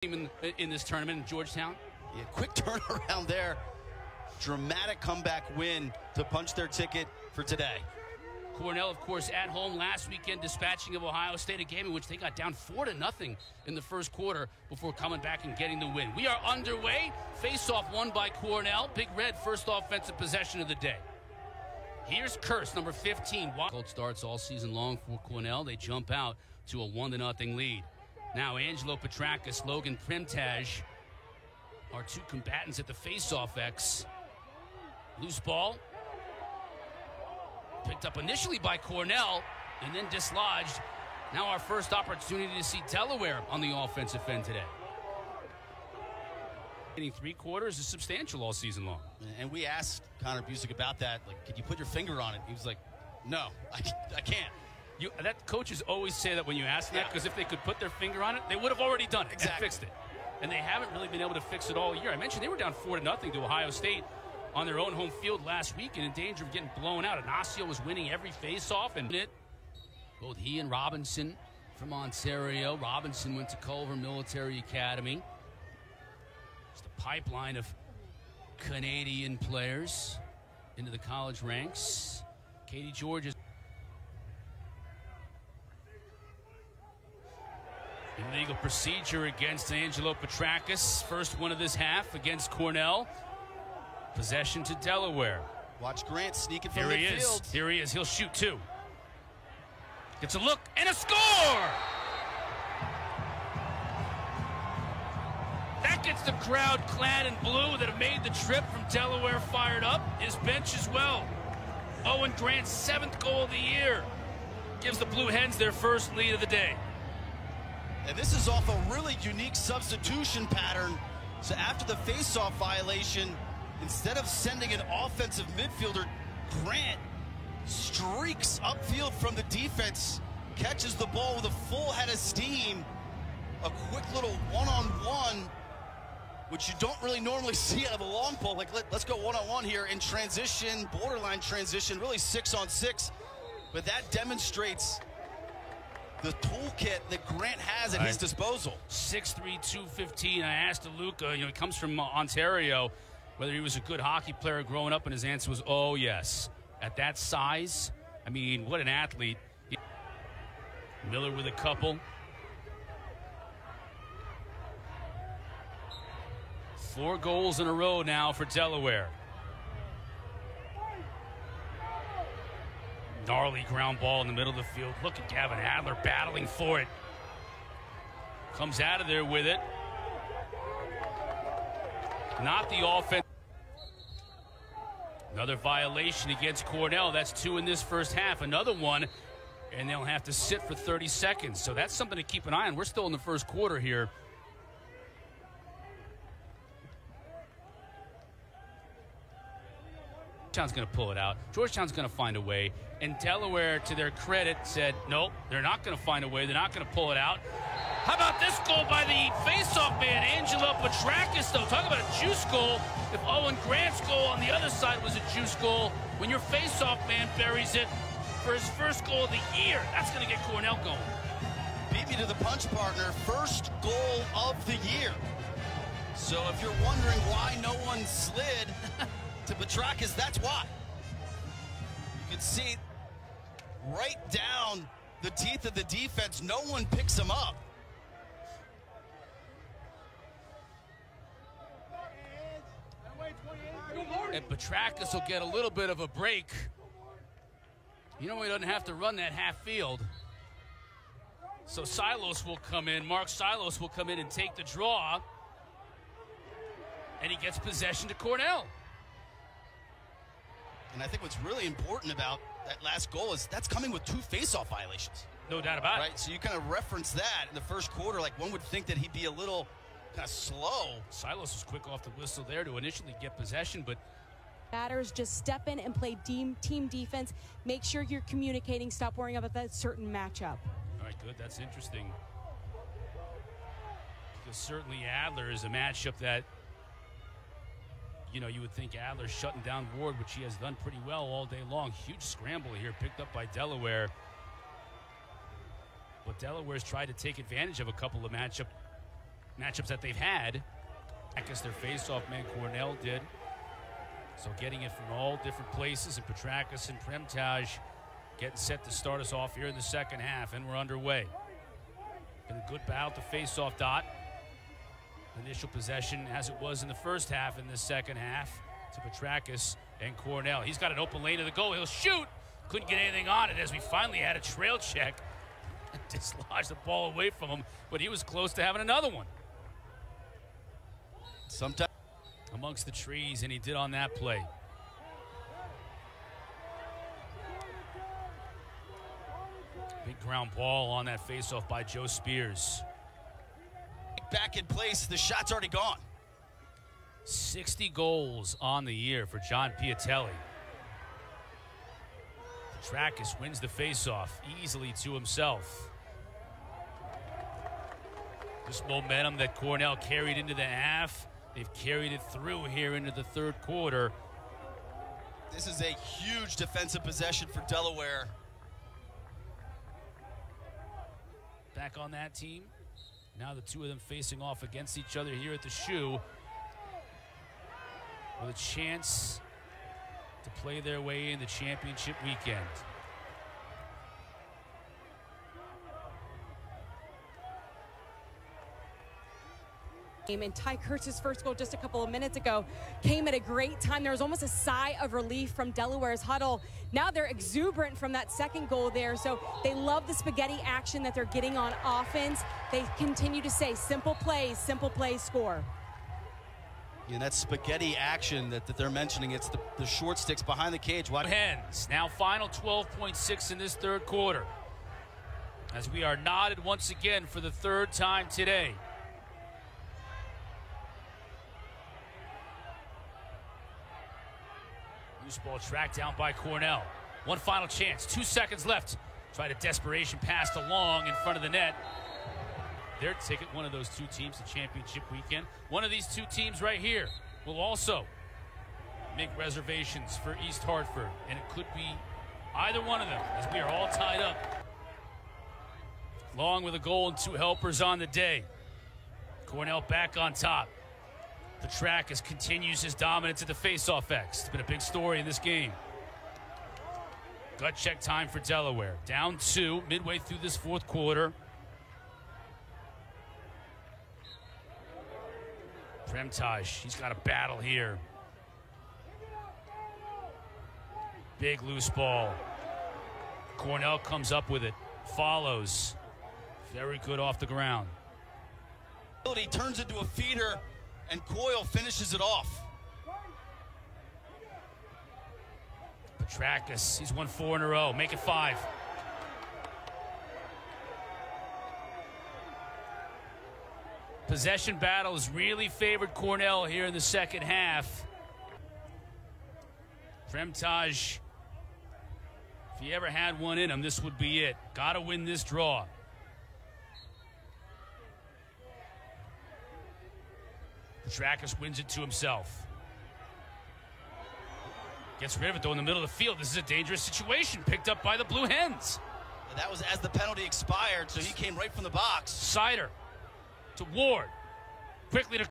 in this tournament in Georgetown. Yeah, quick turnaround there. Dramatic comeback win to punch their ticket for today. Cornell, of course, at home last weekend, dispatching of Ohio State, a game in which they got down 4-0 in the first quarter before coming back and getting the win. We are underway. Face-off won by Cornell. Big Red, first offensive possession of the day. Here's Curse, number 15. Cold starts all season long for Cornell. They jump out to a 1-0 lead. Now Angelo Petrakis, Logan Primtage are two combatants at the face-off X. Loose ball. Picked up initially by Cornell and then dislodged. Now our first opportunity to see Delaware on the offensive end today. Getting 3 quarters is substantial all season long. And we asked Connor Busick about that. Like, could you put your finger on it? He was like, no, I can't. That coaches always say that when you ask that, because if they could put their finger on it, they would have already done it and fixed it. And they haven't really been able to fix it all year. I mentioned they were down 4-0 to Ohio State on their own home field last week and in danger of getting blown out. Ignacio was winning every face-off, and both he and Robinson from Ontario. Robinson went to Culver Military Academy. Just a pipeline of Canadian players into the college ranks. Katie George is illegal procedure against Angelo Petrakis. First one of this half against Cornell. Possession to Delaware. Watch Grant sneaking from midfield. Here he is. Here he is. He'll shoot 2. Gets a look and a score! That gets the crowd clad in blue that have made the trip from Delaware fired up. His bench as well. Owen Grant's 7th goal of the year. Gives the Blue Hens their first lead of the day. And this is off a really unique substitution pattern. So after the face-off violation, instead of sending an offensive midfielder, Grant streaks upfield from the defense, catches the ball with a full head of steam. A quick little one-on-one, which you don't really normally see out of a long ball. Like, let's go one-on-one here in transition, borderline transition, really 6-on-6. But that demonstrates the toolkit that Grant has at his disposal. 6'3", 215. I asked Luca, he comes from Ontario, whether he was a good hockey player growing up, and his answer was, oh, yes. At that size, I mean, what an athlete. Miller with a couple. 4 goals in a row now for Delaware. Gnarly ground ball in the middle of the field. Look at Gavin Adler battling for it. Comes out of there with it. Not the offense. Another violation against Cornell. That's 2 in this first half. Another one, and they'll have to sit for 30 seconds. So that's something to keep an eye on. We're still in the first quarter here. Georgetown's going to pull it out. Georgetown's going to find a way. And Delaware, to their credit, said, nope, they're not going to find a way. They're not going to pull it out. How about this goal by the face-off man, Angelo Petrakis, though? Talk about a juice goal. If Owen Grant's goal on the other side was a juice goal, when your face-off man buries it for his first goal of the year, that's going to get Cornell going. Beat me to the punch, partner. First goal of the year. So if you're wondering why no one slid to Petrakis, that's why. You can see right down the teeth of the defense. No one picks him up. And Petrakis will get a little bit of a break. He doesn't have to run that half field. So Silos will come in. Mark Silos will come in and take the draw. And he gets possession to Cornell. And I think what's really important about that last goal is that's coming with 2 face-off violations. No doubt about it. Right, so you kind of reference that in the first quarter. Like, one would think that he'd be a little kind of slow. Silos was quick off the whistle there to initially get possession, but batters just step in and play team defense. Make sure you're communicating. Stop worrying about that certain matchup. All right, good. That's interesting. Because certainly Adler is a matchup that, you would think Adler's shutting down Ward, which he has done pretty well all day long. Huge scramble here picked up by Delaware. But Delaware's tried to take advantage of a couple of matchups that they've had. I guess their face-off man Cornell did. So getting it from all different places, and Petrakis and Premtaj getting set to start us off here in the second half, and we're underway. Been a good battle to face-off dot. Initial possession as it was in the first half, in the second half to Petrakis and Cornell. He's got an open lane to the goal. He'll shoot. Couldn't get anything on it as we finally had a trail check. Dislodged the ball away from him, but he was close to having another one. Sometimes amongst the trees, and he did on that play. Big ground ball on that faceoff by Joe Spears. Back in place, the shot's already gone. 60 goals on the year for John Piatelli. Petrakis wins the faceoff easily to himself. This momentum that Cornell carried into the half, they've carried it through here into the third quarter. This is a huge defensive possession for Delaware. Back on that team. Now the two of them facing off against each other here at the Shoe, with a chance to play their way in the championship weekend. And Ty Kurtz's first goal just a couple of minutes ago came at a great time. There was almost a sigh of relief from Delaware's huddle. Now they're exuberant from that second goal there. So they love the spaghetti action that they're getting on offense. They continue to say simple plays, score. And that spaghetti action that they're mentioning, it's the short sticks behind the cage. Hens, now final 12.6 in this third quarter, as we are knotted once again for the third time today. Loose ball tracked down by Cornell. One final chance, 2 seconds left. Tried a desperation pass to Long in front of the net. Their ticket, one of those two teams, the championship weekend. One of these two teams right here will also make reservations for East Hartford, and it could be either one of them, as we are all tied up. Long with a goal and 2 helpers on the day. Cornell back on top. Petrakis continues his dominance at the faceoff X. It's been a big story in this game. Gut check time for Delaware. Down 2 midway through this fourth quarter. Premtaj, he's got a battle here. Big loose ball. Cornell comes up with it, follows. Very good off the ground. He turns into a feeder, and Coyle finishes it off. Petrakis, he's won 4 in a row, make it 5. Possession battles really favored Cornell here in the second half. Premtaj, if he ever had one in him, this would be it. Got to win this draw. Petrakis wins it to himself. Gets rid of it, though, in the middle of the field. This is a dangerous situation, picked up by the Blue Hens. And that was as the penalty expired, so he came right from the box. Sider to Ward. Quickly to